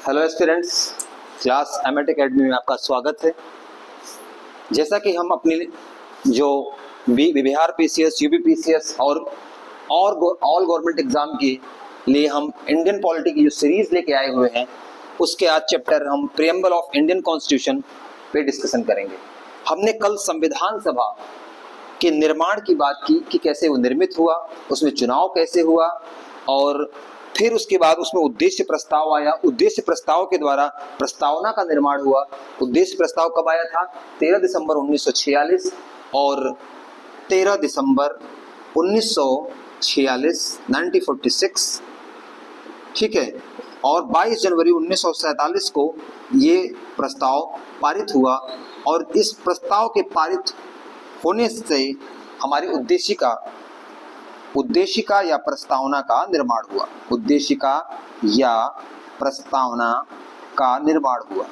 Hello aspirants, class एमएट academy में आपका स्वागत है। जैसा कि हम अपनी जो बिहार पीसीएस, यूपी पीसीएस और ऑल गवर्नमेंट एग्जाम के लिए हम इंडियन पॉलिटी की जो सीरीज लेके आए हुए हैं, उसके आज चैप्टर हम प्रीएम्बल ऑफ इंडियन कॉन्स्टिट्यूशन पे डिस्कशन करेंगे। हमने कल संविधान सभा के निर्माण की बात की कि कैसे वो निर्मित हुआ, उसमें चुनाव कैसे हुआ, और फिर उसके बाद उसमें उद्देश्य प्रस्ताव आया। उद्देश्य प्रस्ताव के द्वारा प्रस्तावना का निर्माण हुआ। उद्देश्य प्रस्ताव कब आया था? 13 दिसंबर 1946 और 13 दिसंबर 1946 1946, ठीक है। और 22 जनवरी 1947 को ये प्रस्ताव पारित हुआ और इस प्रस्ताव के पारित होने से हमारी उद्देशिका या प्रस्तावना का निर्माण हुआ। उद्देशिका या प्रस्तावना का निर्माण हुआ,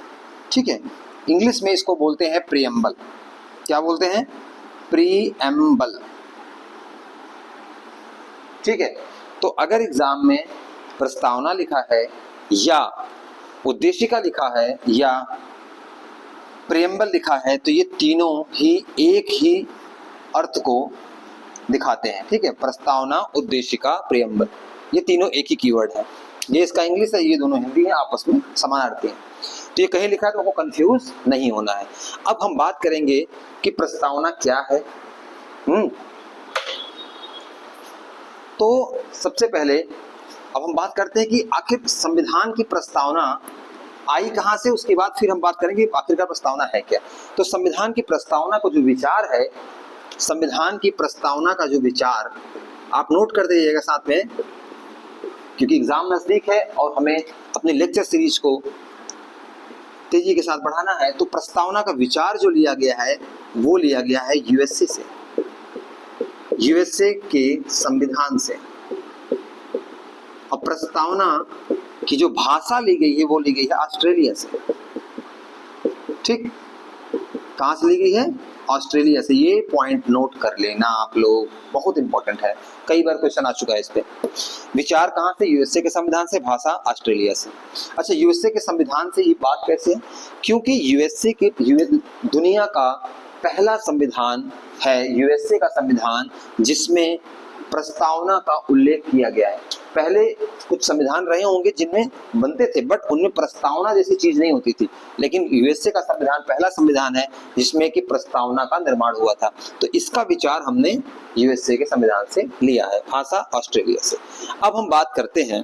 ठीक है। इंग्लिश में इसको बोलते हैं प्रीएम्बल। क्या बोलते हैं? प्रीएम्बल, ठीक है। तो अगर एग्जाम में प्रस्तावना लिखा है या उद्देशिका लिखा है या प्रीएम्बल लिखा है तो ये तीनों ही एक ही अर्थ को दिखाते हैं, ठीक है। प्रस्तावना, उद्देशिका, प्रीएम्बल, ये तीनों एक ही कीवर्ड है। ये इसका इंग्लिश है, ये दोनों हिंदी है, आपस में समानार्थी हैं। तो ये कहीं लिखा है तो आपको कंफ्यूज नहीं होना है। अब हम बात करेंगे कि प्रस्तावना क्या है। तो सबसे पहले अब हम बात करते हैं कि आखिर संविधान की प्रस्तावना आई कहां से, उसके बाद फिर हम बात करेंगे आखिरकार प्रस्तावना है क्या। तो संविधान की प्रस्तावना को जो विचार है, संविधान की प्रस्तावना का जो विचार आप नोट कर दीजिएगा साथ में, क्योंकि एग्जाम नजदीक है और हमें अपने लेक्चर सीरीज को तेजी के साथ बढ़ाना है। तो प्रस्तावना का विचार जो लिया गया है वो लिया गया है यूएसए से, यूएसए के संविधान से। और प्रस्तावना की जो भाषा ली गई है वो ली गई है ऑस्ट्रेलिया से, ठीक। कहां से ली गई है? ऑस्ट्रेलिया से। ये पॉइंट नोट कर लेना आप लोग, बहुत इंपॉर्टेंट है, कई बार क्वेश्चन आ चुका है इस पे। विचार कहां से? यूएसए के संविधान से, भाषा ऑस्ट्रेलिया से। अच्छा, यूएसए के संविधान से ये बात कैसे? क्योंकि यूएसए के दुनिया का पहला संविधान है, यूएसए का संविधान, जिसमें प्रस्तावना का उल्लेख किया गया है। पहले कुछ संविधान रहे होंगे जिनमें बनते थे, बट उनमें प्रस्तावना जैसी चीज नहीं होती थी, लेकिन यूएसए का संविधान पहला संविधान है जिसमें कि प्रस्तावना का निर्माण हुआ था। तो इसका विचार हमने यूएसए के संविधान से लिया है, भाषा ऑस्ट्रेलिया से। अब हम बात करते हैं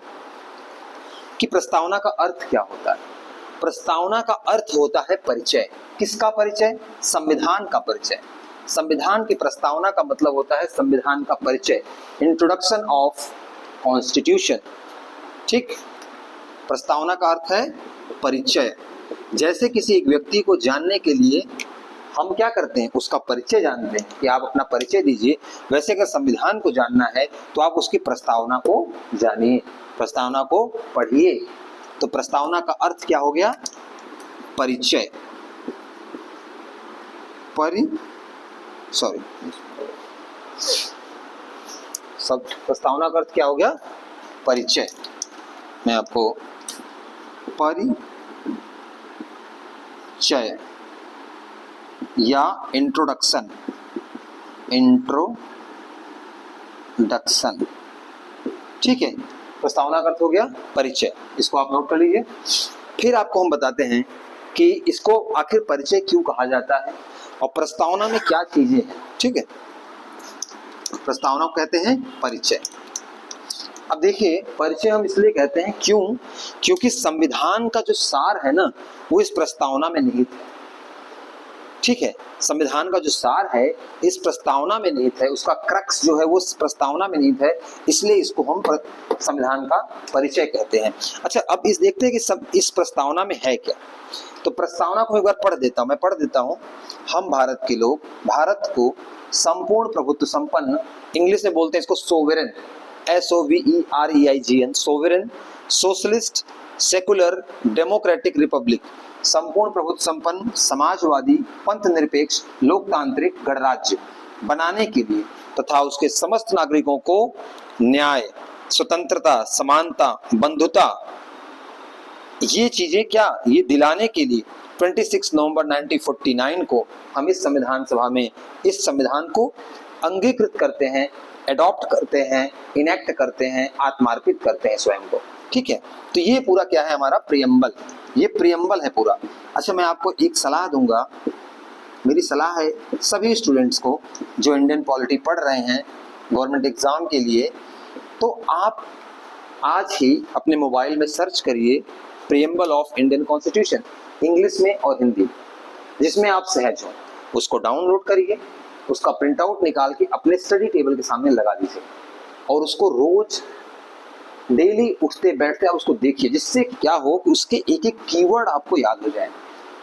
कि प्रस्तावना का अर्थ क्या होता है। प्रस्तावना का अर्थ होता है परिचय। किसका परिचय? संविधान का परिचय। संविधान की प्रस्तावना का मतलब होता है संविधान का परिचय, इंट्रोडक्शन ऑफ कॉन्स्टिट्यूशन, ठीक। प्रस्तावना का अर्थ है परिचय। जैसे किसी एक व्यक्ति को जानने के लिए हम क्या करते हैं? उसका परिचय जानते हैं कि आप अपना परिचय दीजिए। वैसे अगर संविधान को जानना है तो आप उसकी प्रस्तावना को जानिए, प्रस्तावना को पढ़िए। तो प्रस्तावना का अर्थ क्या हो गया? परिचय। सब प्रस्तावना का अर्थ क्या हो गया? परिचय। मैं आपको परिचय या इंट्रोडक्शन, ठीक है। प्रस्तावना का अर्थ हो गया परिचय, इसको आप नोट कर लीजिए। फिर आपको हम बताते हैं कि इसको आखिर परिचय क्यों कहा जाता है और प्रस्तावना में क्या चीजें हैं, ठीक है। प्रस्तावना को कहते हैं परिचय। अब देखिए, परिचय हम इसलिए कहते हैं क्योंकि संविधान का जो सार है ना, वो इस प्रस्तावना में निहित है, ठीक है। संविधान का जो सार है इस प्रस्तावना में निहित है, उसका क्रक्स जो है वो इस प्रस्तावना में निहित है, इसलिए इसको हम संविधान का परिचय कहते हैं। अच्छा, अब देखते हैं कि सब इस प्रस्तावना में है क्या। तो प्रस्तावना को एक बार पढ़ देता हूं। हम भारत के लोग भारत को संपूर्ण प्रभुत्व संपन्न, इंग्लिश में बोलते हैं इसको सोवेरेन, SOVEREIGN, सोवेरेन, socialist, secular, democratic Republic, संपूर्ण प्रभुत्व संपन्न, समाजवादी, पंथ निरपेक्ष, लोकतांत्रिक गणराज्य बनाने के लिए तथा उसके समस्त नागरिकों को न्याय, स्वतंत्रता, समानता, बंधुता ये चीजें क्या, ये दिलाने के लिए 26 नवंबर 1949 को हम इस संविधान सभा में इस संविधान को अंगीकृत करते हैं, एडॉप्ट करते हैं, इनेक्ट करते हैं, आत्मार्पित करते हैं स्वयं को। ठीक है, तो ये पूरा क्या है हमारा प्रियम्बल, ये प्रियम्बल है पूरा। अच्छा, मैं आपको एक सलाह दूंगा, मेरी सलाह है सभी स्टूडेंट्स को जो इंडियन पॉलिटी पढ़ रहे हैं गवर्नमेंट एग्जाम के लिए, तो आप आज ही अपने मोबाइल में सर्च करिए preamble of Indian constitution, English में और हिंदी, जिसमें आप सहज हो। उसको डाउनलोड करिए, उसका प्रिंट आउट निकाल के अपने स्टडी टेबल के सामने लगा दीजिए और उसको रोज डेली उठते बैठते आप उसको देखिए, जिससे क्या हो कि उसके एक एक कीवर्ड आपको याद हो जाए।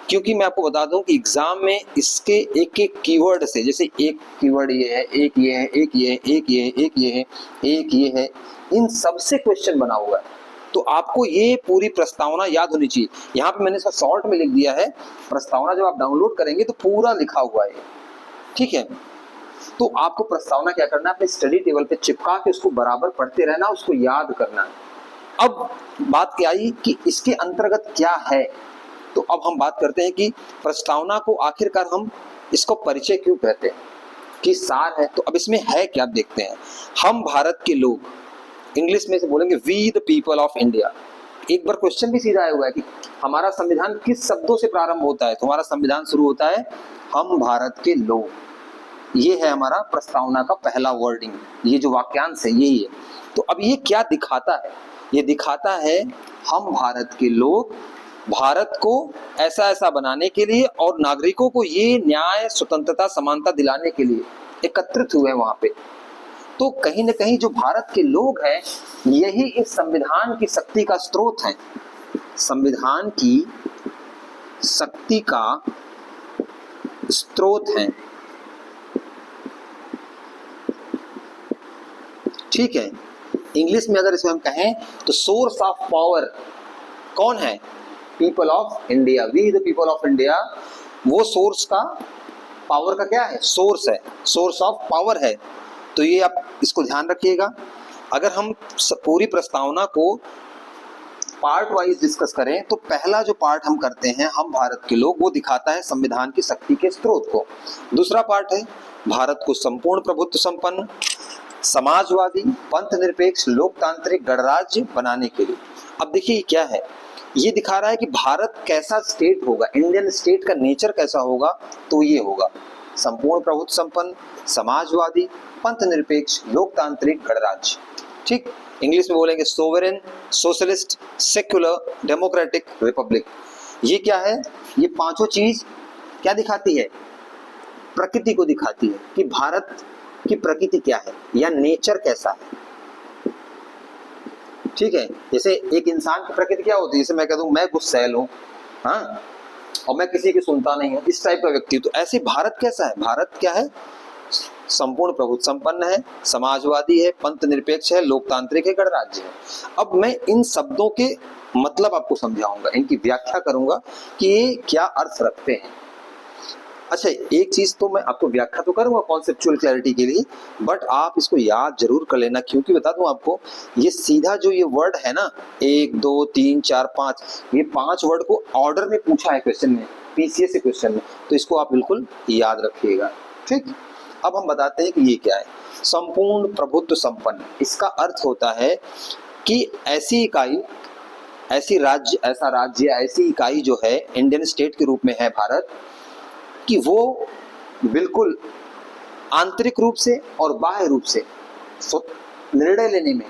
क्योंकि मैं आपको बता दूं कि एग्जाम में इसके एक एक कीवर्ड से, जैसे एक कीवर्ड ये है, एक ये है, एक ये है, एक ये है, एक ये है, एक ये है, इन सब से क्वेश्चन बना हुआ है। तो आपको ये पूरी प्रस्तावना याद होनी चाहिए। यहाँ पे मैंने इसका शॉर्ट में लिख दिया है, प्रस्तावना जब आप डाउनलोड करेंगे तो पूरा लिखा हुआ है। ठीक है, तो आपको प्रस्तावना क्या करना है, अपने स्टडी टेबल पे चिपका के उसको बराबर पढ़ते रहना, उसको याद करना है। अब बात क्या आई कि इसके अंतर्गत क्या है, तो अब हम बात करते हैं कि प्रस्तावना को आखिरकार हम इसको परिचय क्यों कहते हैं, कि सार है। तो अब इसमें है क्या, देखते हैं। हम भारत के लोग, इंग्लिश में से बोलेंगे we the people of India. एक बार क्वेश्चन भी सीधा आया हुआ है कि हमारा संविधान किस शब्दों से प्रारंभ होता है, तो हमारा संविधान शुरू होता है हम भारत के लोग। ये है हमारा प्रस्तावना का पहला वर्डिंग, ये जो वाक्यांश है यही है। तो अब ये क्या दिखाता है, ये दिखाता है हम भारत के लोग भारत को ऐसा ऐसा बनाने के लिए और नागरिकों को ये न्याय, स्वतंत्रता, समानता दिलाने के लिए एकत्रित हुए वहां पे। तो कहीं न कहीं जो भारत के लोग हैं, यही इस संविधान की शक्ति का स्रोत है, संविधान की शक्ति का स्रोत है। ठीक है, इंग्लिश में अगर इसको हम कहें तो सोर्स ऑफ पावर कौन है, people of India, we the people of India. वो सोर्स का, पावर का क्या है, सोर्स है, सोर्स ऑफ पावर है। तो ये आप इसको ध्यान रखिएगा। अगर हम पूरी प्रस्तावना को पार्ट वाइज डिस्कस करें तो पहला जो पार्ट हम करते हैं हम भारत के लोग, वो दिखाता है संविधान की शक्ति के स्रोत को। दूसरा पार्ट है भारत को संपूर्ण प्रभुत्व संपन्न, समाजवादी, पंथ निरपेक्ष, लोकतांत्रिक गणराज्य बनाने के लिए। अब देखिए क्या है, ये दिखा रहा है कि भारत कैसा स्टेट होगा, इंडियन स्टेट का नेचर कैसा होगा। तो ये होगा संपूर्ण प्रभुत्व संपन्न, समाजवादी, पंथ निरपेक्ष, लोकतांत्रिक गणराज्य। ठीक, इंग्लिश में बोलेंगे sovereign, socialist, secular, democratic, Republic. ये क्या है, ये पांचों चीज क्या दिखाती है, प्रकृति को दिखाती है कि भारत की प्रकृति क्या है या नेचर कैसा है। ठीक है, जैसे एक इंसान की प्रकृति क्या होती है, जैसे मैं कह दूं मैं गुस्सैल हूं, हाँ, और मैं किसी की सुनता नहीं हूं, इस टाइप का व्यक्ति। तो ऐसे भारत कैसा है, भारत क्या है, संपूर्ण प्रभुत्व संपन्न है, समाजवादी है, पंथ निरपेक्ष है, लोकतांत्रिक है, गणराज्य है। अब मैं इन शब्दों के मतलब आपको समझाऊंगा, इनकी व्याख्या करूंगा कि ये क्या अर्थ रखते हैं। अच्छा, एक चीज तो मैं आपको व्याख्या तो करूंगा कॉन्सेप्चुअल क्लैरिटी के लिए, बट आप इसको याद जरूर कर लेना, क्योंकि बता दूं आपको, ये सीधा जो ये वर्ड है ना 1 2 3 4 5, ये 5 वर्ड को ऑर्डर में पूछा है क्वेश्चन में, पीसीएस के क्वेश्चन में, तो इसको आप बिल्कुल याद रखिएगा। ठीक, अब हम बताते हैं कि ये क्या है, संपूर्ण प्रभुत्व संपन्न। इसका अर्थ होता है कि ऐसी इकाई, ऐसी राज्य, ऐसा राज्य, ऐसी इकाई जो है इंडियन स्टेट के रूप में है भारत, कि वो बिल्कुल आंतरिक रूप से और बाह्य रूप से निर्णय लेने में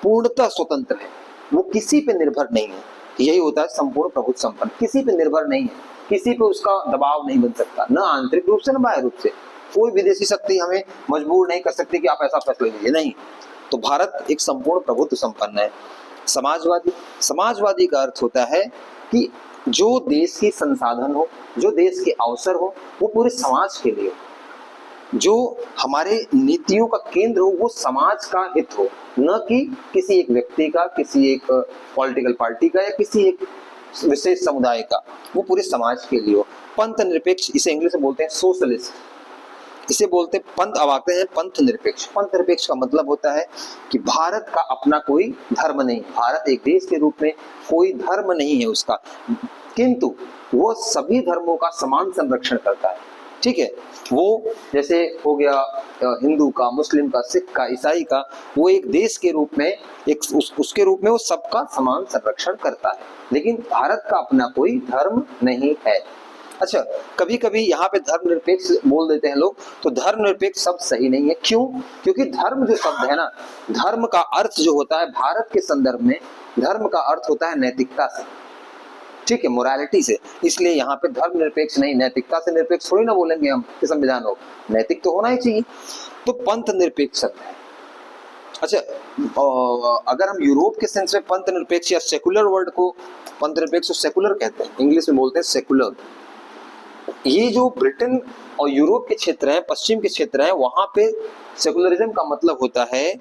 पूर्णतः स्वतंत्र है, वो किसी पे निर्भर नहीं है। यही होता है संपूर्ण प्रभुत्व संपन्न, किसी पे निर्भर नहीं है, किसी पे उसका दबाव नहीं बन सकता, न आंतरिक रूप से न बाह्य रूप से। कोई विदेशी शक्ति हमें मजबूर नहीं कर सकती कि आप ऐसा फैसला लीजिए, नहीं। तो भारत एक संपूर्ण प्रभुत्व संपन्न है। समाजवादी, समाजवादी का अर्थ होता है कि जो देश की संसाधन हो, जो देश के अवसर हो, वो पूरे समाज के लिए, जो हमारे नीतियों का केंद्र हो, वो समाज का हित हो, न कि किसी एक व्यक्ति का, किसी एक पॉलिटिकल पार्टी का या किसी एक विशेष समुदाय का, वो पूरे समाज के लिए हो। पंथ निरपेक्ष, इसे इंग्लिश में बोलते हैं सोशलिस्ट। इसे बोलते पंथ। अब आते हैं पंथ निरपेक्ष। पंथ निरपेक्ष का मतलब होता है कि भारत का अपना कोई धर्म नहीं, भारत एक देश के रूप में कोई धर्म नहीं है उसका, किंतु वो सभी धर्मों का समान संरक्षण करता है। ठीक है, वो जैसे हो गया हिंदू का, मुस्लिम का, सिख का, ईसाई का, वो एक देश के रूप में उसके रूप में वो सबका समान संरक्षण करता है, लेकिन भारत का अपना कोई धर्म नहीं है। अच्छा, कभी कभी यहाँ पे धर्मनिरपेक्ष बोल देते हैं लोग, तो धर्मनिरपेक्ष शब्द सही नहीं है। क्यों? क्योंकि धर्म जो शब्द है ना, धर्म का अर्थ जो होता है भारत के संदर्भ में, धर्म का अर्थ होता है नैतिकता से, ठीक है, मोरालिटी से। इसलिए यहाँ पे धर्मनिरपेक्ष नहीं, नैतिकता से निरपेक्ष थोड़ी ना बोलेंगे हम कि संविधान हो, नैतिक तो होना ही चाहिए। तो पंथ निरपेक्ष शब्द है। अच्छा, अगर हम यूरोप के सेंस में पंथ निरपेक्ष या सेकुलर वर्ड को, पंथ निरपेक्ष सेकुलर कहते हैं, इंग्लिश में बोलते हैं सेकुलर। ये जो ब्रिटेन और यूरोप के क्षेत्र हैं, पश्चिम के क्षेत्र हैं, वहां पे सेकुलरिज्म का मतलब होता है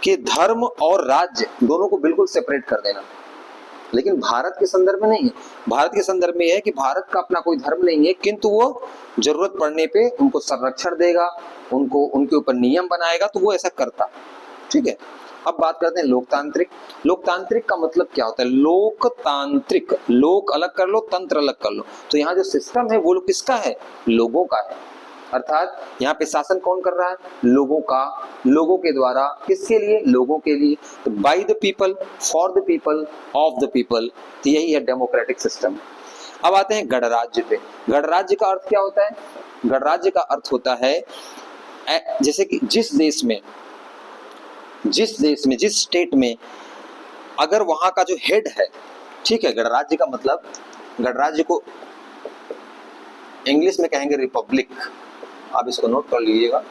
कि धर्म और राज्य दोनों को बिल्कुल सेपरेट कर देना। लेकिन भारत के संदर्भ में नहीं है। भारत के संदर्भ में यह है कि भारत का अपना कोई धर्म नहीं है, किंतु वो जरूरत पड़ने पे उनको संरक्षण देगा, उनको उनके ऊपर नियम बनाएगा, तो वो ऐसा करता। ठीक है, अब बात करते हैं लोकतांत्रिक। लोकतांत्रिक का मतलब क्या होता है? लोकतांत्रिक, लोक अलग कर लो, तंत्र अलग कर लो, तो यहाँ जो सिस्टम है वो किसका है? लोगों का है। अर्थात यहाँ पे शासन कौन कर रहा है? लोगों का, लोगों के द्वारा। किसके लिए? लोगों के लिए। तो by the people, for the people, of the people, तो यही है डेमोक्रेटिक सिस्टम। अब आते हैं गणराज्य पे। गणराज्य का अर्थ क्या होता है? गणराज्य का अर्थ होता है जैसे कि जिस देश में, जिस स्टेट में अगर वहां का जो हेड है, ठीक है, गणराज्य का मतलब, गणराज्य को इंग्लिश में कहेंगे रिपब्लिक, आप इसको नोट कर लीजिएगा।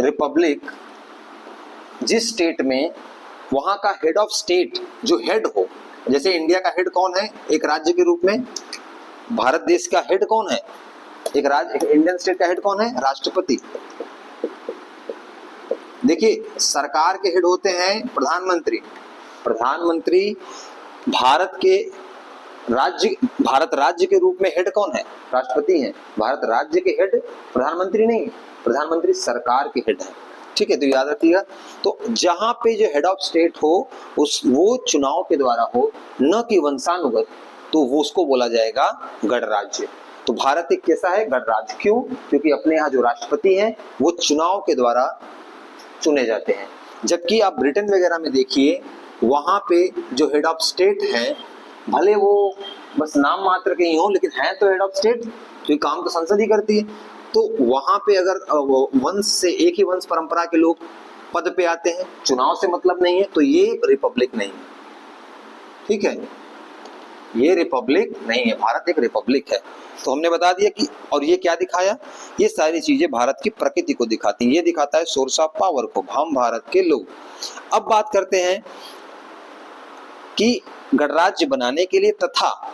रिपब्लिक, जिस स्टेट में वहां का हेड ऑफ स्टेट जो हेड हो, जैसे इंडिया का हेड कौन है एक राज्य के रूप में? भारत देश का हेड कौन है? एक इंडियन स्टेट का हेड कौन है? राष्ट्रपति। देखिए, सरकार के हेड होते हैं प्रधानमंत्री। प्रधानमंत्री भारत के राज्य, भारत राज्य के रूप में हेड कौन है? राष्ट्रपति हैं। भारत राज्य के हेड प्रधानमंत्री नहीं, प्रधानमंत्री सरकार के हेड है। ठीक है, तो याद रखिएगा। तो जहां पे जो हेड ऑफ स्टेट हो वो चुनाव के द्वारा हो, न कि वंशानुगत, तो वो उसको बोला जाएगा गणराज्य। तो भारत एक कैसा है? गणराज्य। क्यों? क्योंकि अपने यहाँ जो राष्ट्रपति हैं वो चुनाव के द्वारा चुने जाते हैं। जबकि आप ब्रिटेन वगैरह में देखिए, वहां पे जो हेड ऑफ स्टेट हैं, भले वो बस नाम मात्र के ही हो, लेकिन है तो हेड ऑफ स्टेट, तो काम तो संसद ही करती है। तो वहां पे अगर वंश से, एक ही वंश परंपरा के लोग पद पे आते हैं, चुनाव से मतलब नहीं है, तो ये रिपब्लिक नहीं है। ठीक है, ये रिपब्लिक नहीं है, भारत एक रिपब्लिक है। तो हमने बता दिया कि, और ये क्या दिखाया? ये सारी चीजें भारत की प्रकृति को दिखाती हैं। ये दिखाता है सोर्स ऑफ पावर को, हम भारत के लोग। अब बात करते हैं कि गणराज्य बनाने के लिए, तथा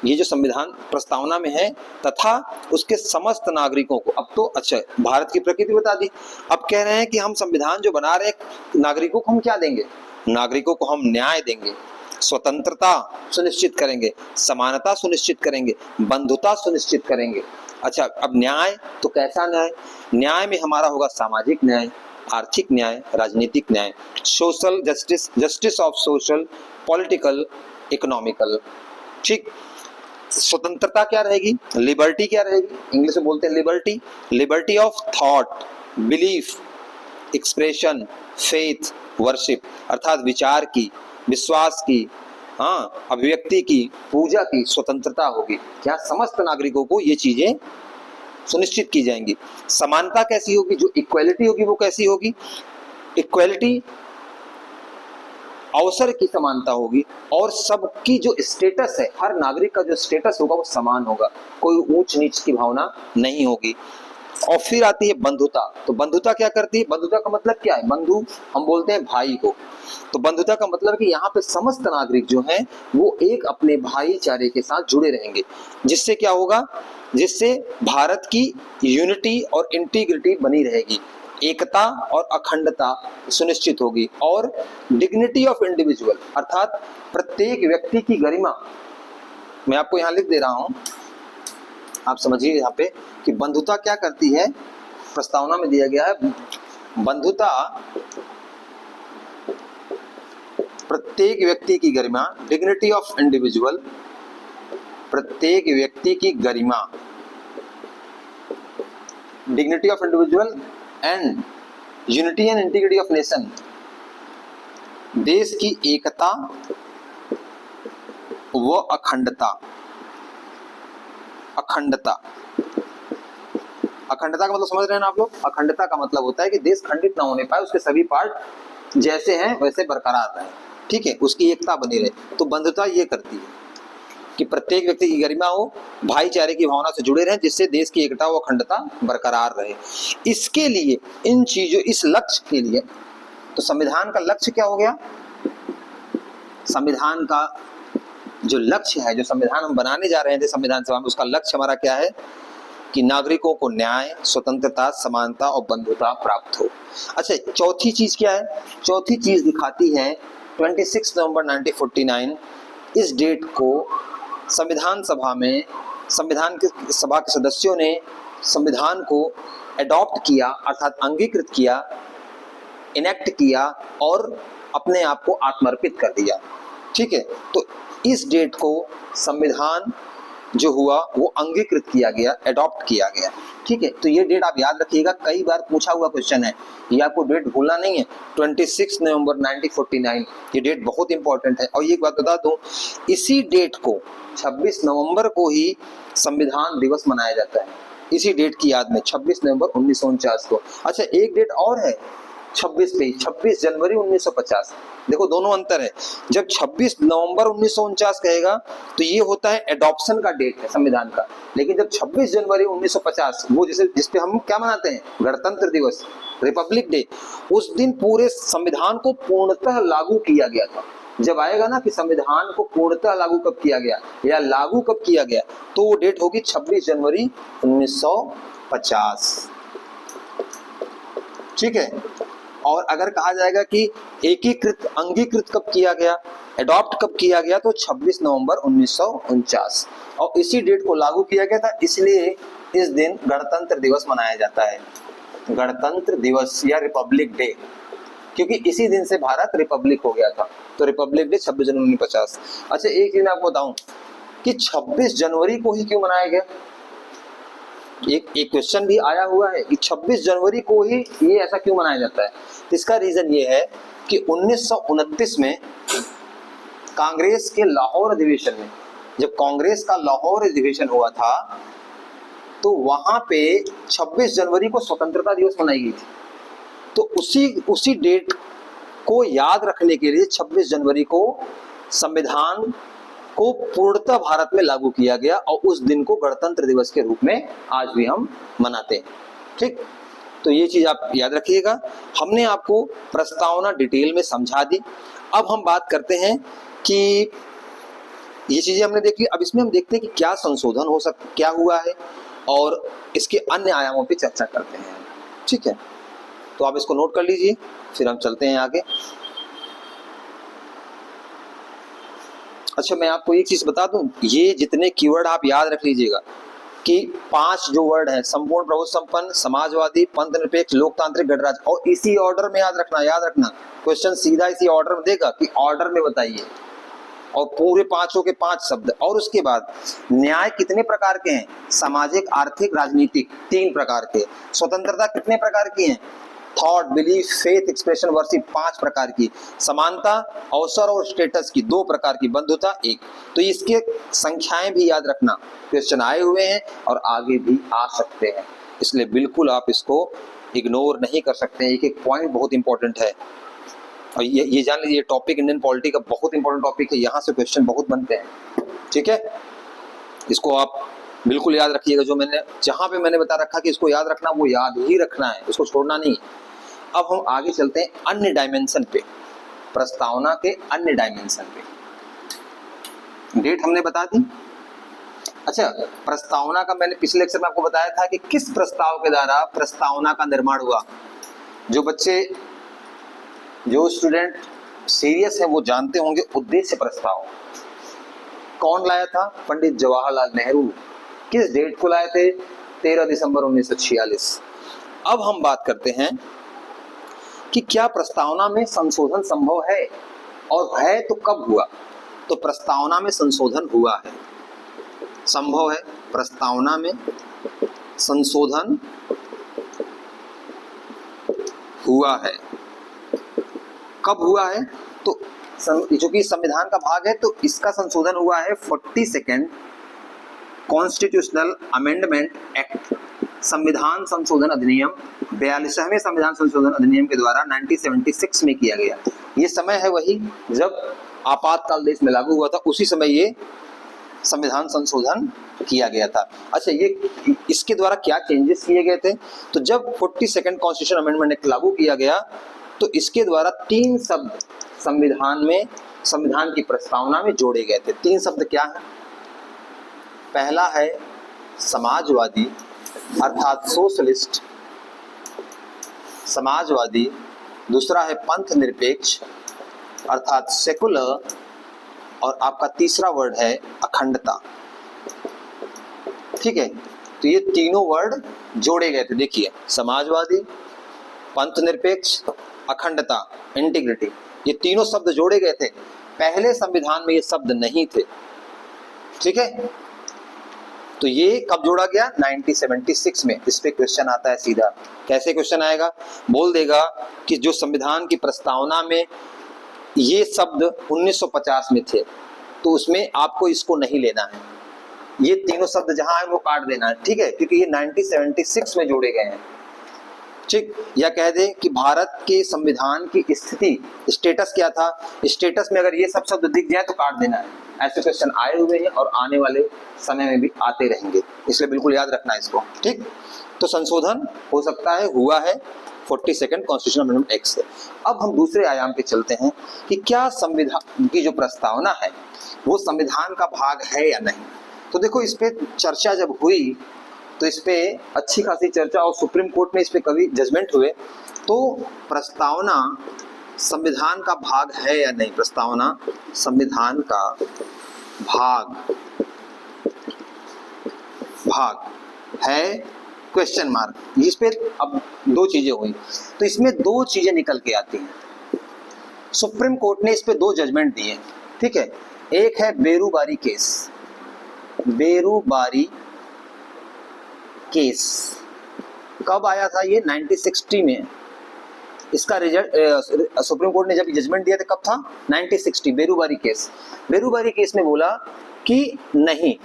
ये जो संविधान प्रस्तावना में है, तथा उसके समस्त नागरिकों को, अब तो अच्छा भारत की प्रकृति बता दी। अब कह रहे हैं कि हम संविधान जो बना रहे हैं, नागरिकों को हम क्या देंगे? नागरिकों को हम न्याय देंगे, स्वतंत्रता सुनिश्चित करेंगे, समानता सुनिश्चित करेंगे, बंधुता सुनिश्चित करेंगे। अच्छा, अब न्याय तो कैसा न्याय? न्याय में हमारा होगा सामाजिक न्याय, आर्थिक न्याय, राजनीतिक न्याय, social justice, justice of social, political, economical. ठीक, स्वतंत्रता क्या रहेगी? लिबर्टी क्या रहेगी? इंग्लिश में बोलते हैं liberty. Liberty of thought, belief, expression, faith, worship, अर्थात विचार की, विश्वास की, हाँ, अभिव्यक्ति की, पूजा की स्वतंत्रता होगी। यहाँ समस्त नागरिकों को ये चीजें सुनिश्चित की जाएंगी। समानता कैसी होगी? जो इक्वालिटी होगी वो कैसी होगी? इक्वालिटी, अवसर की समानता होगी, और सबकी जो स्टेटस है, हर नागरिक का जो स्टेटस होगा वो समान होगा, कोई ऊंच नीच की भावना नहीं होगी। और फिर आती है बंधुता। तो बंधुता क्या करती है? बंधुता का मतलब क्या है? बंधु हम बोलते हैं भाई को। तो बंधुता का मतलब कि यहाँ पे समस्त नागरिक जो हैं वो एक अपने भाईचारे के साथ जुड़े रहेंगे। जिससे क्या होगा? जिससे भारत की यूनिटी और इंटीग्रिटी बनी रहेगी, एकता और अखंडता सुनिश्चित होगी, और डिग्निटी ऑफ इंडिविजुअल, अर्थात प्रत्येक व्यक्ति की गरिमा। मैं आपको यहाँ लिख दे रहा हूं, आप समझिए यहाँ पे कि बंधुता क्या करती है? प्रस्तावना में दिया गया है, बंधुता प्रत्येक व्यक्ति की गरिमा, डिग्निटी ऑफ इंडिविजुअल, प्रत्येक व्यक्ति की गरिमा, dignity of individual and unity and integrity of nation, देश की एकता व अखंडता, अखंडता, अखंडता का मतलब समझ रहे हैं ना आप लोग? अखंडता का मतलब होता है कि देश खंडित ना होने पाए, उसके सभी पार्ट जैसे हैं वैसे बरकरार रहे, ठीक है, उसकी एकता बनी रहे। तो बंधुता ये करती है कि प्रत्येक व्यक्ति की गरिमा हो, भाईचारे की भावना से जुड़े रहें, जिससे देश की एकता व अखंडता बरकरार रहे। इसके लिए, इन चीजों, इस लक्ष्य के लिए, तो संविधान का लक्ष्य क्या हो गया? संविधान का जो लक्ष्य है, जो संविधान हम बनाने जा रहे थे संविधान सभा में, उसका लक्ष्य हमारा क्या है? कि नागरिकों को न्याय, स्वतंत्रता, समानता और बंधुता प्राप्त हो। अच्छा, चौथी चीज क्या है? चौथी चीज दिखाती है 26 नवंबर 1949, इस डेट को संविधान सभा में, संविधान के सभा के सदस्यों ने संविधान को एडॉप्ट किया, अर्थात अंगीकृत किया, इनेक्ट किया और अपने आप को आत्मर्पित कर दिया, ठीक है। तो इस डेट को संविधान जो हुआ वो अंगीकृत किया गया, एडॉप्ट किया गया, ठीक है। तो ये डेट आप याद रखिएगा, कई बार पूछा हुआ क्वेश्चन है, ये आपको डेट भूलना नहीं है। 26 नवंबर 1949 ये डेट बहुत इंपॉर्टेंट है। और ये एक बात बता दूं, इसी डेट को 26 नवंबर को ही संविधान दिवस मनाया जाता है, इसी डेट की याद में, 26 नवंबर 1949 को। अच्छा, एक डेट और है 26 पे, 26 जनवरी 1950। देखो दोनों अंतर है। जब 26 नवंबर 1949 कहेगा तो ये होता है एडॉप्शन का डेट है संविधान का, लेकिन जब 26 जनवरी 1950, वो जिसपे हम क्या मनाते हैं? गणतंत्र दिवस, रिपब्लिक डे, उस दिन पूरे संविधान को पूर्णतः लागू किया गया था। जब आएगा ना कि संविधान को पूर्णतः लागू कब किया गया या लागू कब किया गया, तो वो डेट होगी 26 जनवरी 1950, ठीक है। और अगर कहा जाएगा कि एकीकृत, अंगीकृत कब किया गया, एडॉप्ट कब किया गया, तो 26 नवंबर 1949, और इसी डेट को लागू किया गया था, इसलिए इस दिन गणतंत्र दिवस मनाया जाता है, गणतंत्र दिवस या रिपब्लिक डे, क्योंकि इसी दिन से भारत रिपब्लिक हो गया था। तो रिपब्लिक डे 26 जनवरी 1950। अच्छा, एक चीज मैं आपको बताऊं कि 26 जनवरी को ही क्यों मनाया गया? एक क्वेश्चन भी आया हुआ है कि 26 जनवरी को ही ये ऐसा क्यों मनाया जाता है। इसका रीजन ये है कि 1929 में कांग्रेस के लाहौर अधिवेशन में, जब कांग्रेस का लाहौर अधिवेशन हुआ था, तो वहां पे 26 जनवरी को स्वतंत्रता दिवस मनाई गई थी। तो उसी डेट को याद रखने के लिए 26 जनवरी को संविधान को पूर्णतः भारत में लागू किया गया, और उस दिन को गणतंत्र दिवस के रूप में आज भी हम मनाते हैं, ठीक। तो ये चीज आप याद रखिएगा। हमने आपको प्रस्तावना डिटेल में समझा दी। अब हम बात करते हैं कि ये चीजें हमने देख ली, अब इसमें हम देखते हैं कि क्या संशोधन हो सकता, क्या हुआ है, और इसके अन्य आयामों पे चर्चा करते हैं, ठीक है। तो आप इसको नोट कर लीजिए, फिर हम चलते हैं आगे। अच्छा, मैं आपको एक चीज बता दूं, ये जितने कीवर्ड आप याद रख लीजिएगा कि 5 जो वर्ड हैं, संपूर्ण, प्रभुत्व संपन्न, समाजवादी, पंथ निरपेक्ष, लोकतांत्रिक, गणराज्य, और इसी ऑर्डर में याद रखना। क्वेश्चन सीधा इसी ऑर्डर में देगा कि ऑर्डर में बताइए, और पूरे 5 के 5 शब्द। और उसके बाद न्याय कितने प्रकार के हैं? सामाजिक, आर्थिक, राजनीतिक, 3 प्रकार के। स्वतंत्रता कितने प्रकार की हैं? Thought, belief, faith, expression, worship, 5 प्रकार की। समानता, अवसर और स्टेटस की 2 प्रकार की। बंधुता 1। तो इसके संख्याएं भी याद रखना, क्वेश्चन आए हुए हैं और आगे भी आ सकते हैं, इसलिए बिल्कुल आप इसको इग्नोर नहीं कर सकते। एक पॉइंट बहुत इंपॉर्टेंट है, और ये जान लीजिए, टॉपिक इंडियन पॉलिटी का बहुत इंपॉर्टेंट टॉपिक है, यहाँ से क्वेश्चन बहुत बनते हैं, ठीक है। इसको आप बिल्कुल याद रखिएगा। जहां पे मैंने बता रखा कि इसको याद रखना, वो याद ही रखना है, इसको छोड़ना नहीं। अब हम आगे चलते हैं अन्य डायमेंशन पे, प्रस्तावना के अन्य डायमेंशन पे। डेट हमने बता दी। अच्छा, प्रस्तावना का मैंने पिछले लेक्चर में आपको बताया था कि किस प्रस्ताव के द्वारा प्रस्तावना का निर्माण हुआ। जो स्टूडेंट सीरियस है वो जानते होंगे उद्देश्य प्रस्ताव कौन लाया था? पंडित जवाहरलाल नेहरू। किस डेट को लाए थे? 13 दिसंबर 1946। अब हम बात करते हैं कि क्या प्रस्तावना में संशोधन संभव है, और है तो कब हुआ। तो प्रस्तावना में संशोधन हुआ है, संभव है, प्रस्तावना में संशोधन हुआ है। कब हुआ है, तो चूंकि संविधान का भाग है तो इसका संशोधन हुआ है 42nd कॉन्स्टिट्यूशनल अमेंडमेंट एक्ट, संविधान संशोधन अधिनियम 42वें संविधान संशोधन अधिनियम के द्वारा 1976 में किया गया। ये समय है वही जब आपातकाल देश में लागू हुआ था, उसी समय ये संविधान संशोधन किया गया था। अच्छा, ये इसके द्वारा क्या चेंजेस किए गए थे, तो जब 42nd कॉन्स्टिट्यूशन अमेंडमेंट एक्ट लागू किया गया तो इसके द्वारा 3 शब्द संविधान में, संविधान की प्रस्तावना में जोड़े गए थे। 3 शब्द क्या है, पहला है समाजवादी अर्थात सोशलिस्ट, समाजवादी, दूसरा है पंथ निरपेक्ष अर्थात सेकुलर, और आपका तीसरा वर्ड है अखंडता। ठीक है, तो ये तीनों वर्ड जोड़े गए थे। देखिए, समाजवादी, पंथ निरपेक्ष, अखंडता, इंटीग्रिटी, ये तीनों शब्द जोड़े गए थे। पहले संविधान में ये शब्द नहीं थे। ठीक है, तो ये कब जोड़ा गया, 1976 में। इस पे क्वेश्चन आता है सीधा। कैसे क्वेश्चन आएगा, बोल देगा कि जो संविधान की प्रस्तावना में ये शब्द 1950 में थे तो उसमें आपको इसको नहीं लेना है, ये तीनों शब्द जहां आए वो काट देना है। ठीक है, क्योंकि ये 1976 में जोड़े गए हैं। ठीक, या कह दें कि भारत के संविधान की स्थिति, स्टेटस क्या था, स्टेटस में अगर ये सब शब्द दिख जाए तो काट देना है। ऐसे क्वेश्चन आए हुए हैं और आने वाले समय में भी आते रहेंगे, इसलिए बिल्कुल याद रखना है इसको। ठीक, तो संशोधन हो सकता है, हुआ है 42nd कॉन्स्टिट्यूशनल अमेंडमेंट एक्ट से। अब हम दूसरे आयाम पे चलते हैं कि क्या संविधान की जो प्रस्तावना है वो संविधान का भाग है या नहीं। तो देखो, इस पे चर्चा जब हुई तो इस पे अच्छी खासी चर्चा, और सुप्रीम कोर्ट में इस पे कभी जजमेंट हुए, तो प्रस्तावना संविधान का भाग है या नहीं, प्रस्तावना संविधान का भाग है, क्वेश्चन मार्क। इस पे अब 2 चीजें हुई, तो इसमें 2 चीजें निकल के आती हैं। सुप्रीम कोर्ट ने इस पे 2 जजमेंट दिए। ठीक है, एक है बेरूबारी केस, बेरूबारी केस कब आया था, ये 1960 में। इसका रिजल्ट सुप्रीम कोर्ट ने जब जजमेंट दिया था कब था, 1960, बेरूबारी केस। बेरूबारी केस में बोला कि नहीं,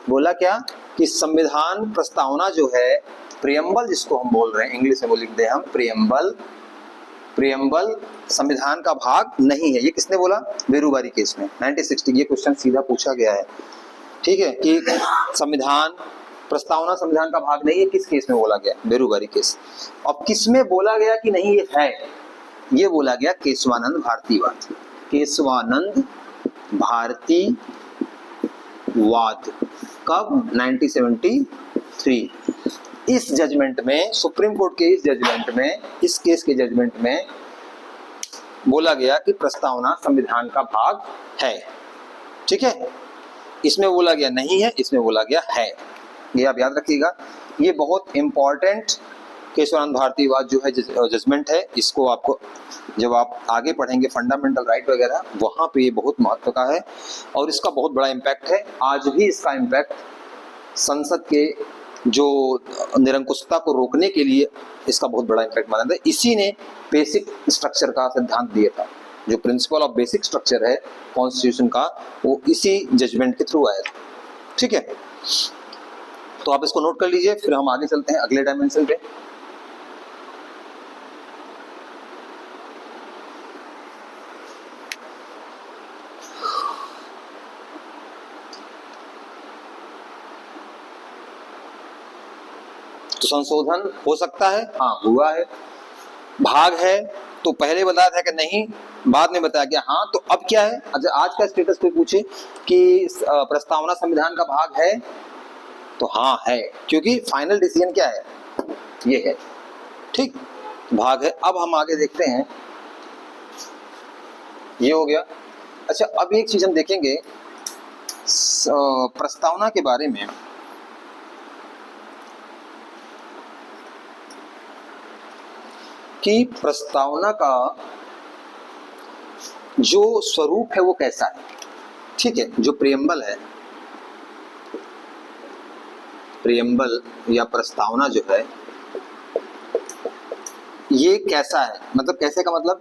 बोला क्या कि संविधान प्रस्तावना जो है, प्रियम्बल जिसको हम बोल रहे हैं, इंग्लिश में लिख दे हम प्रियम्बल संविधान का भाग नहीं है। ये किसने बोला, बेरूबारी केस में 1960। ये क्वेश्चन सीधा पूछा गया है। ठीक है, कि संविधान प्रस्तावना संविधान का भाग नहीं है, किस केस में बोला गया, बेरूबारी केस। अब किस में बोला गया कि नहीं ये है, ये बोला गया केशवानंद भारतीवाद, केशवानंद भारतीवाद। कब, 1973। इस जजमेंट में, सुप्रीम कोर्ट के इस जजमेंट में, इस केस के जजमेंट में बोला गया कि प्रस्तावना संविधान का भाग है। ठीक है, इसमें बोला गया नहीं है, इसमें बोला गया है। ये आप याद रखिएगा, ये बहुत इंपॉर्टेंट केशवानंद भारतीवाद जो है जजमेंट है। इसको आपको जब आप आगे पढ़ेंगे फंडामेंटल राइट वगैरह, वहां पे ये बहुत महत्व का है और इसका बहुत बड़ा इम्पैक्ट है। आज भी इसका इम्पैक्ट संसद के जो निरंकुशता को रोकने के लिए इसका बहुत बड़ा इम्पैक्ट माना जाता है। इसी ने बेसिक स्ट्रक्चर का सिद्धांत दिया था, जो प्रिंसिपल ऑफ बेसिक स्ट्रक्चर है कॉन्स्टिट्यूशन का, वो इसी जजमेंट के थ्रू आया था। ठीक है, तो आप इसको नोट कर लीजिए, फिर हम आगे चलते हैं अगले डायमेंशन पे। तो संशोधन हो सकता है, हाँ हुआ है। भाग है तो पहले बताया था कि नहीं, बाद में बताया गया हाँ। तो अब क्या है, अच्छा आज का स्टेटस कोई पूछे कि प्रस्तावना संविधान का भाग है, तो हाँ है, क्योंकि फाइनल डिसीजन क्या है, ये है। ठीक, भाग है। अब हम आगे देखते हैं, ये हो गया। अच्छा, अब एक चीज हम देखेंगे प्रस्तावना के बारे में। कि प्रस्तावना का जो स्वरूप है वो कैसा है। ठीक है, जो प्रियम्बल है, प्रियम्बल या प्रस्तावना जो है ये कैसा है, मतलब कैसे का मतलब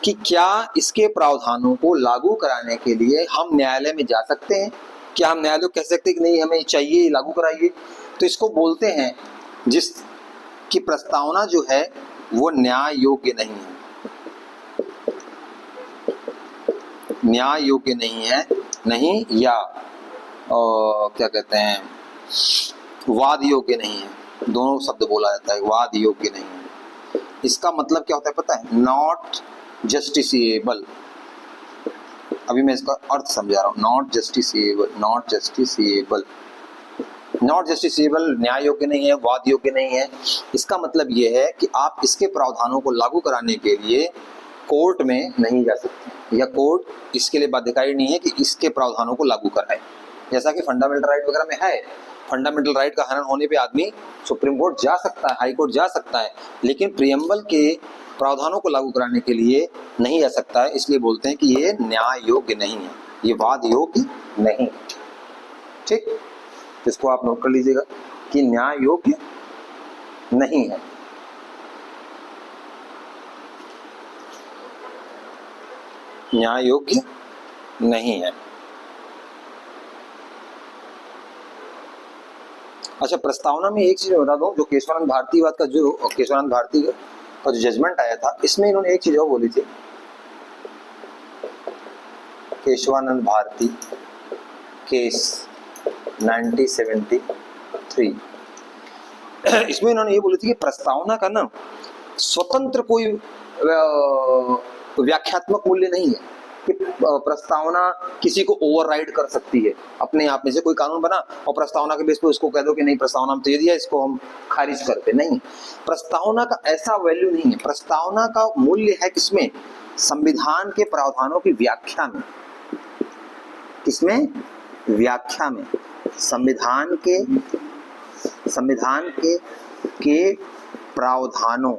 कि क्या इसके प्रावधानों को लागू कराने के लिए हम न्यायालय में जा सकते हैं? क्या हम न्यायालय को कह सकते हैं कि नहीं हमें चाहिए लागू कराइए? तो इसको बोलते हैं जिस की प्रस्तावना जो है वो न्याय योग्य नहीं है, न्याय योग्य नहीं है, नहीं या क्या कहते हैं वाद योग्य नहीं है, दोनों शब्द बोला जाता है, वाद योग्य नहीं है। इसका मतलब क्या होता है पता है? Not justiciable. अभी मैं इसका अर्थ समझा रहा हूँ। Not justiciable, not justiciable, not justiciable न्याय योग्य नहीं है, वाद योग्य नहीं है। इसका मतलब यह है कि आप इसके प्रावधानों को लागू कराने के लिए कोर्ट में नहीं जा सकते, या कोर्ट इसके लिए बाध्यकारी नहीं है कि इसके प्रावधानों को लागू कराए। जैसा कि फंडामेंटल राइट वगैरह में है, फंडामेंटल राइट का हनन होने पे आदमी सुप्रीम कोर्ट जा सकता है, हाई कोर्ट जा सकता है, लेकिन प्रियम्बल के प्रावधानों को लागू कराने के लिए नहीं जा सकता है। इसलिए बोलते हैं कि ये न्याय योग्य नहीं है, ये वाद योग्य नहीं। ठीक, इसको आप नोट कर लीजिएगा कि न्याय योग्य नहीं है। न्याय योग्य नहीं है। अच्छा, प्रस्तावना में एक चीज बता दूं, जो केशवानंद भारतीवाद का जो केशवानंद भारती का जो जजमेंट आया था, इसमें इन्होंने एक चीज और बोली थी। केशवानंद भारती केस 1973, इसमें इन्होंने ये बोली थी कि प्रस्तावना का ना स्वतंत्र कोई व्याख्यात्मक मूल्य नहीं है, कि प्रस्तावना किसी को ओवरराइड कर सकती है अपने आप में से। कोई कानून बना और प्रस्तावना के बेस पे उसको कह दो कि नहीं प्रस्तावना में तो ये दिया, इसको हम खारिज करते नहीं। प्रस्तावना का ऐसा वैल्यू नहीं है। प्रस्तावना का मूल्य है किसमें? संविधान के प्रावधानों की व्याख्या में। किसमें? व्याख्या में। संविधान के प्रावधानों,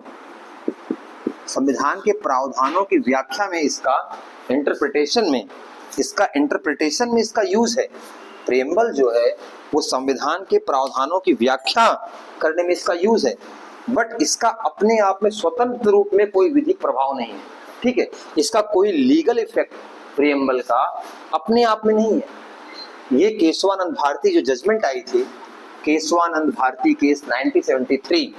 संविधान के प्रावधानों की व्याख्या में, इसका इंटरप्रिटेशन में, इसका यूज है। प्रियम्बल जो है वो संविधान के प्रावधानों की व्याख्या करने में इसका यूज है, बट इसका अपने आप में स्वतंत्र रूप में कोई विधिक प्रभाव नहीं है। ठीक है, इसका कोई लीगल इफेक्ट प्रियम्बल का अपने आप में नहीं है। ये केशवानंद भारती जो जजमेंट आई थी, केशवानंद भारती केस 1973,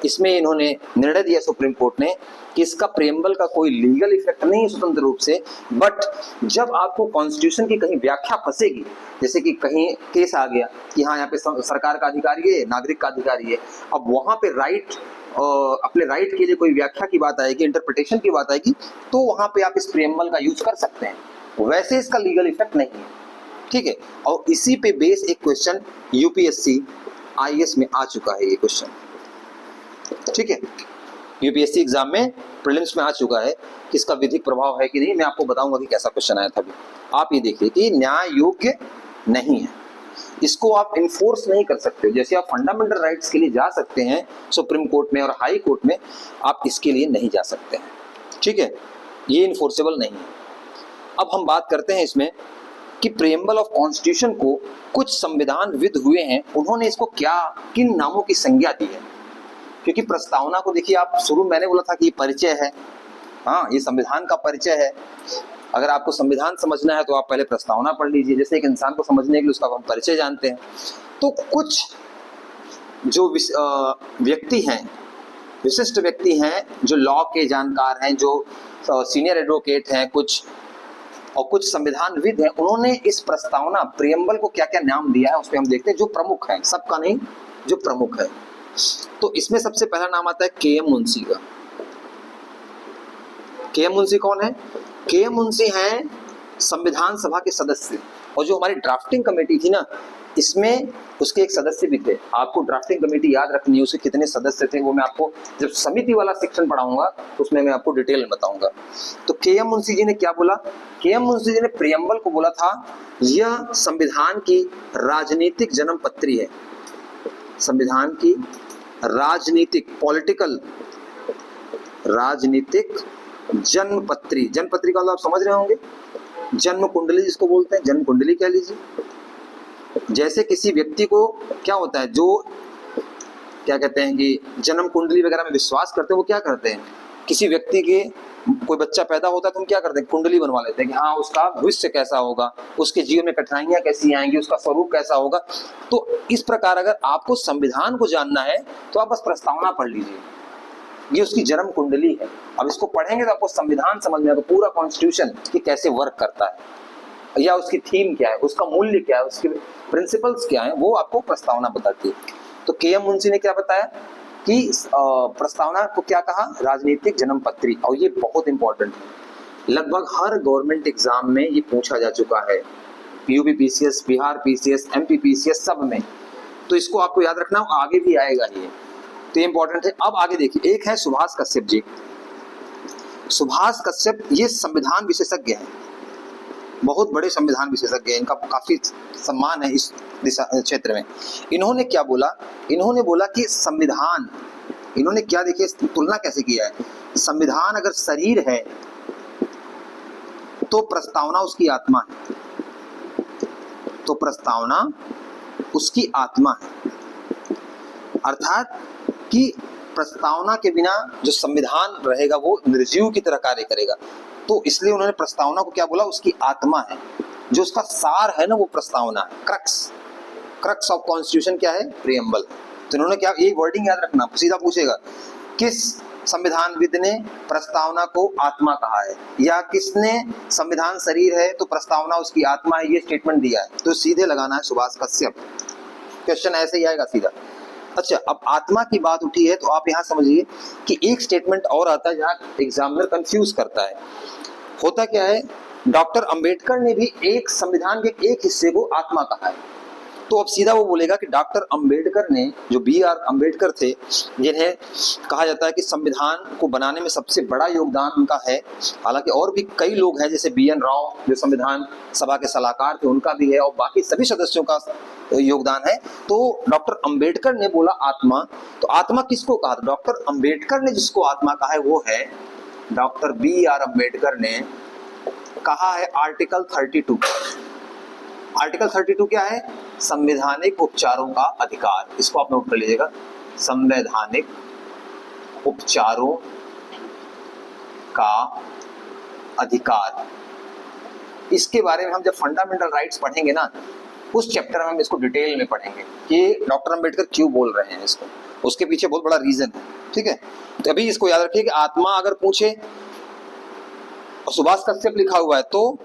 इसमें इन्होंने निर्णय दिया सुप्रीम कोर्ट ने कि इसका प्रियम्बल का कोई लीगल इफेक्ट नहीं है स्वतंत्र रूप से, बट जब आपको कॉन्स्टिट्यूशन की कहीं व्याख्या फंसेगी, जैसे कि कहीं केस आ गया कि हाँ यहाँ पे सरकार का अधिकारी है, नागरिक का अधिकारी है, अब वहां पे राइट अपने राइट के लिए कोई व्याख्या की बात आएगी, इंटरप्रिटेशन की बात आएगी, तो वहां पे आप इस प्रियम्बल का यूज कर सकते हैं। वैसे इसका लीगल इफेक्ट नहीं है। ठीक है, और इसी पे बेस एक क्वेश्चन यूपीएससी आईएएस में आ चुका है ये क्वेश्चन। ठीक है, यूपीएससी एग्जाम में प्रीलिम्स में आ चुका है कि इसका विधिक प्रभाव है कि नहीं। मैं आपको बताऊंगा कि कैसा क्वेश्चन आया था अभी। आप ये देखिए कि न्याय योग्य नहीं है, इसको आप इन्फोर्स नहीं कर सकते। जैसे आप फंडामेंटल राइट्स के लिए जा सकते हैं सुप्रीम कोर्ट में और हाई कोर्ट में, आप इसके लिए नहीं जा सकते हैं। ठीक है, ये इन्फोर्सेबल नहीं है। अब हम बात करते हैं इसमें कि प्रियम्बल ऑफ कॉन्स्टिट्यूशन को कुछ संविधानविद हुए हैं, उन्होंने इसको क्या किन नामों की संज्ञा दी है। क्योंकि प्रस्तावना को देखिए, आप शुरू मैंने बोला था कि ये परिचय है, हाँ ये संविधान का परिचय है। अगर आपको संविधान समझना है तो आप पहले प्रस्तावना पढ़ लीजिए। जैसे एक इंसान को समझने के लिए उसका हम परिचय जानते हैं, तो कुछ जो व्यक्ति हैं, विशिष्ट व्यक्ति हैं, जो लॉ के जानकार हैं, जो सीनियर एडवोकेट हैं, कुछ संविधानविद हैं, उन्होंने इस प्रस्तावना प्रियम्बल को क्या क्या नाम दिया है उस पर हम देखते हैं। जो प्रमुख है, सबका नहीं, जो प्रमुख है, तो इसमें सबसे पहला नाम आता है के.एम. मुंशी का। के.एम. मुंशी कौन है? के.एम. मुंशी हैं संविधान सभा के सदस्य, और जो हमारी ड्राफ्टिंग कमेटी थी ना, इसमें उसके एक सदस्य भी थे। आपको ड्राफ्टिंग कमेटी याद रखनी है, उसके कितने सदस्य थे वो मैं आपको जब समिति वाला सेक्शन पढ़ाऊंगा उसमें मैं आपको डिटेल में बताऊंगा। तो के.एम. मुंशी जी ने क्या बोला? के.एम. मुंशी जी ने प्रियम्बल को बोला था यह संविधान की राजनीतिक जन्मपत्री है। संविधान की राजनीतिक, पॉलिटिकल राजनीतिक जन्मपत्री। जन्मपत्री का मतलब आप समझ रहे होंगे, जन्म कुंडली जिसको बोलते हैं, जन्म कुंडली कह लीजिए। जैसे किसी व्यक्ति को क्या होता है, जो क्या कहते हैं कि जन्म कुंडली वगैरह में विश्वास करते हैं, वो क्या करते हैं, किसी व्यक्ति के कोई बच्चा पैदा होता है तो हम क्या करते हैं, कुंडली बनवा लेते हैं कि हाँ उसका भविष्य कैसा होगा, उसके जीवन में कठिनाइयां कैसी आएंगी, उसका स्वरूप कैसा होगा। तो इस प्रकार अगर आपको संविधान को जानना है तो आप बस प्रस्तावना पढ़ लीजिए, ये उसकी जन्म कुंडली है। अब इसको पढ़ेंगे तो आपको संविधान समझ में आएगा, पूरा कॉन्स्टिट्यूशन कि कैसे वर्क करता है, या उसकी थीम क्या है, उसका मूल्य क्या है, उसके प्रिंसिपल्स क्या है, वो आपको प्रस्तावना बताती है। तो के.एम. मुंशी ने क्या बताया कि प्रस्तावना को क्या कहा, राजनीतिक जन्मपत्री। और ये बहुत इंपॉर्टेंट है, लगभग हर गवर्नमेंट एग्जाम में ये पूछा जा चुका है, UP PCS, Bihar PCS, MP PCS, सब में। तो इसको आपको याद रखना, आगे भी आएगा ये, तो इंपॉर्टेंट है। अब आगे देखिए, एक है सुभाष कश्यप जी। सुभाष कश्यप ये संविधान विशेषज्ञ हैं, बहुत बड़े संविधान विशेषज्ञ हैं, इनका काफी सम्मान है इस दिशा क्षेत्र में। इन्होंने क्या बोला, इन्होंने बोला कि संविधान, इन्होंने क्या, देखिए तुलना कैसे किया है, संविधान अगर शरीर है तो प्रस्तावना उसकी आत्मा है, तो प्रस्तावना उसकी आत्मा है। अर्थात कि प्रस्तावना के बिना जो संविधान रहेगा वो निर्जीव की तरह कार्य करेगा। तो इसलिए उन्होंने प्रस्तावना को क्या बोला, उसकी आत्मा है, जो उसका सार है ना वो प्रस्तावना है। क्रक्स ऑफ कॉन्स्टिट्यूशन क्या है, प्रियम्बल। तो इन्होंने क्या, ये वर्डिंग याद रखना, सीधा पूछेगा किस संविधानविद ने प्रस्तावना को आत्मा कहा है, या किसने संविधान शरीर है तो प्रस्तावना उसकी आत्मा है, ये स्टेटमेंट दिया है, तो सीधे लगाना है सुभाष कश्यप। क्वेश्चन ऐसे ही आएगा सीधा। अच्छा, अब आत्मा की बात उठी है तो आप यहाँ समझिए कि एक स्टेटमेंट और आता है जहाँ एग्जामिनर कंफ्यूज करता है। होता क्या है, डॉक्टर अंबेडकर ने भी एक संविधान के एक हिस्से को आत्मा कहा है, तो अब सीधा वो बोलेगा कि डॉक्टर अंबेडकर ने, जो B.R. अंबेडकर थे, जिन्हें कहा जाता है कि संविधान को बनाने में सबसे बड़ा योगदान उनका है, हालांकि और भी कई लोग हैं जैसे B.N. राव जो संविधान सभा के सलाहकार थे, उनका भी है, और बाकी सभी सदस्यों का योगदान है। तो डॉक्टर अंबेडकर ने बोला आत्मा, तो आत्मा किसको कहा, डॉक्टर अंबेडकर ने जिसको आत्मा कहा है वो है, डॉक्टर B.R. अंबेडकर ने कहा है आर्टिकल 32। आर्टिकल 32 क्या है, संवैधानिक उपचारों का अधिकार। इसको आप नोट कर लीजिएगा, संवैधानिक उपचारों का अधिकार। इसके बारे में हम जब फंडामेंटल राइट्स पढ़ेंगे ना, उस चैप्टर में हम इसको डिटेल में पढ़ेंगे कि डॉक्टर अंबेडकर क्यों बोल रहे हैं इसको, उसके पीछे बहुत बड़ा रीजन है। ठीक है, तो अभी इसको याद रखिए कि आत्मा अगर पूछे और सुभाष कश्यप लिखा हुआ है तो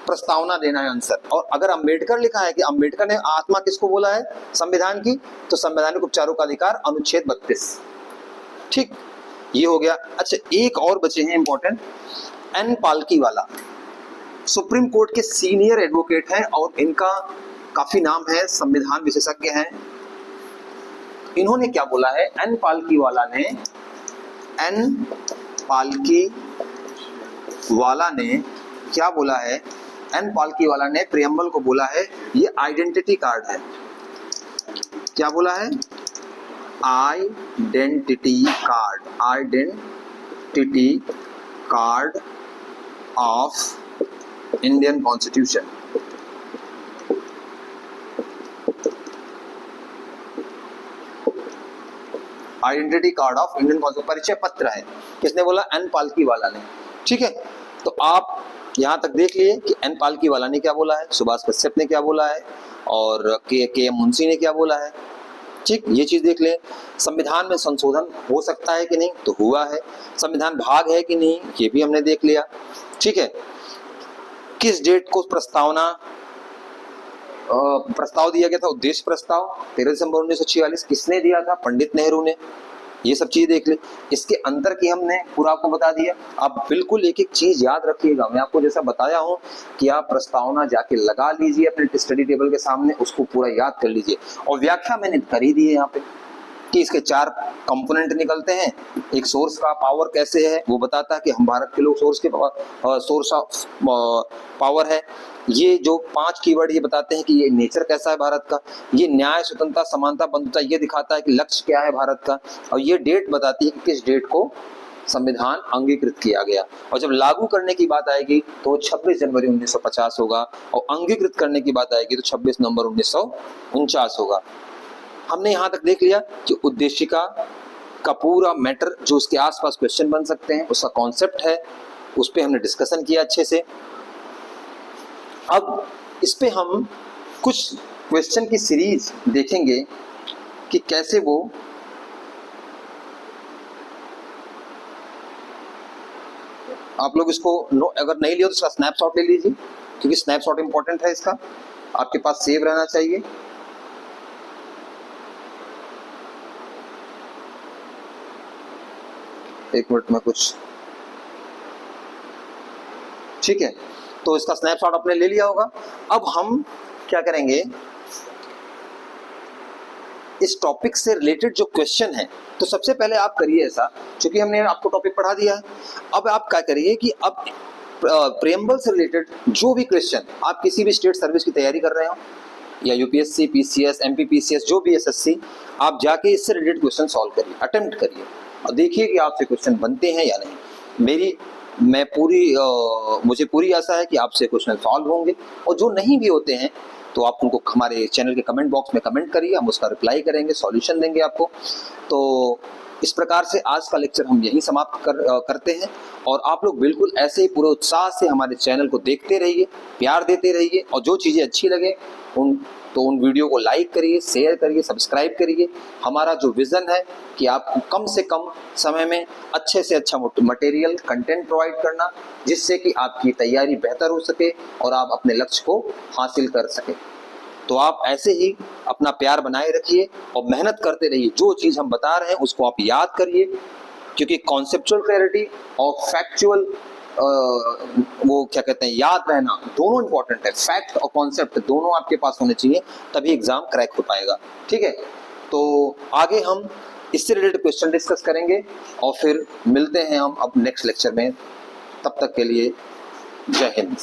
प्रस्तावना देना है आंसर, और अगर अंबेडकर लिखा है कि अंबेडकर ने आत्मा किसको बोला है, संविधान की, तो संवैधानिक उपचारों का अधिकार अनुच्छेद 32। ठीक, ये हो गया। अच्छा, एक और बचे हैं important, N Palkhivala, supreme court के सीनियर एडवोकेट हैं और इनका काफी नाम है, संविधान विशेषज्ञ हैं। इन्होंने क्या बोला है, एन पालकीवाला ने क्या बोला है, एन पालकीवाला ने प्रियम्बल को बोला है ये आइडेंटिटी कार्ड है। क्या बोला है, identity card of Indian constitution. Identity card of Indian constitution परिचय पत्र है, किसने बोला, एन पालकीवाला ने। ठीक है, तो आप यहाँ तक देख लिए कि एन पालकीवाला ने क्या बोला है, सुभाष कश्यप ने क्या बोला है, और के.एम. मुंशी ने क्या बोला है। ठीक, ये चीज देख ले। संविधान में संशोधन हो सकता है कि नहीं, तो हुआ है। संविधान भाग है कि नहीं, ये भी हमने देख लिया। ठीक है, किस डेट को प्रस्ताव दिया गया था, उद्देश्य प्रस्ताव 13 दिसंबर 1946, किसने दिया था, पंडित नेहरू ने। ये सब चीज देख ले। इसके अंतर की हमने पूरा आपको बता दिया। आप बिल्कुल एक एक चीज याद रखिएगा, मैं आपको जैसा बताया हूं कि आप प्रस्तावना जाके लगा लीजिए अपने स्टडी टेबल के सामने, उसको पूरा याद कर लीजिए। और व्याख्या मैंने कर ही दी है यहाँ पे कि इसके 4 कंपोनेंट निकलते हैं। एक सोर्स का पावर कैसे है वो बताता है कि हम भारत के लोग सोर्स ऑफ पावर है। ये जो 5 कीवर्ड ये बताते हैं कि ये नेचर कैसा है भारत का। ये न्याय, स्वतंत्रता, समानता, बंधुता ये दिखाता है कि लक्ष्य क्या है भारत का। और ये डेट बताती है कि किस डेट को संविधान अंगीकृत किया गया। और जब लागू करने की बात आएगी तो 26 जनवरी 1950 होगा, और अंगीकृत करने की बात आएगी तो 26 नवंबर 1949 होगा। हमने यहाँ तक देख लिया कि उद्देशिका का पूरा मैटर, जो उसके आसपास क्वेश्चन बन सकते हैं, उसका कॉन्सेप्ट है, उस पर हमने डिस्कशन किया अच्छे से। अब इस पे हम कुछ क्वेश्चन की सीरीज देखेंगे कि कैसे वो आप लोग इसको अगर नहीं लिया तो इसका स्नैपशॉट ले लीजिए, क्योंकि स्नैपशॉट इंपॉर्टेंट है, इसका आपके पास सेव रहना चाहिए। एक मिनट में कुछ, ठीक है, तो इसका स्नैपशॉट आपने ले लिया होगा। अब हम क्या करेंगे, इस टॉपिक से रिलेटेड जो क्वेश्चन है, तो सबसे पहले आप करिए ऐसा, क्योंकि हमने आपको टॉपिक पढ़ा दिया है, अब आप क्या करिए कि अब प्रेम्बल से रिलेटेड जो भी क्वेश्चन, आप किसी भी स्टेट सर्विस की तैयारी कर रहे हो या यूपीएससी, पीसीएस, एमपीपीसीएस, जो भी एसएससी, आप जाके इससे रिलेटेड क्वेश्चन सॉल्व करिए, अटेम्प्ट करिए और देखिए कि आपसे क्वेश्चन बनते हैं या नहीं। मुझे पूरी आशा है कि आपसे क्वेश्चन सॉल्व होंगे, और जो नहीं भी होते हैं तो आप उनको हमारे चैनल के कमेंट बॉक्स में कमेंट करिए, हम उसका रिप्लाई करेंगे, सॉल्यूशन देंगे आपको। तो इस प्रकार से आज का लेक्चर हम यहीं समाप्त करते हैं, और आप लोग बिल्कुल ऐसे ही पूरे उत्साह से हमारे चैनल को देखते रहिए, प्यार देते रहिए, और जो चीज़ें अच्छी लगे उन वीडियो को लाइक करिए, शेयर करिए, सब्सक्राइब करिए। हमारा जो विज़न है कि आपको कम से कम समय में अच्छे से अच्छा मटेरियल, कंटेंट प्रोवाइड करना, जिससे कि आपकी तैयारी बेहतर हो सके और आप अपने लक्ष्य को हासिल कर सकें। तो आप ऐसे ही अपना प्यार बनाए रखिए और मेहनत करते रहिए। जो चीज़ हम बता रहे हैं उसको आप याद करिए, क्योंकि कॉन्सेप्चुअल क्लैरिटी और फैक्चुअल वो क्या कहते हैं, याद रहना, दोनों इंपॉर्टेंट है। फैक्ट और कॉन्सेप्ट दोनों आपके पास होने चाहिए, तभी एग्जाम क्रैक हो पाएगा। ठीक है, तो आगे हम इससे रिलेटेड क्वेश्चन डिस्कस करेंगे और फिर मिलते हैं हम अब नेक्स्ट लेक्चर में। तब तक के लिए जय हिंद।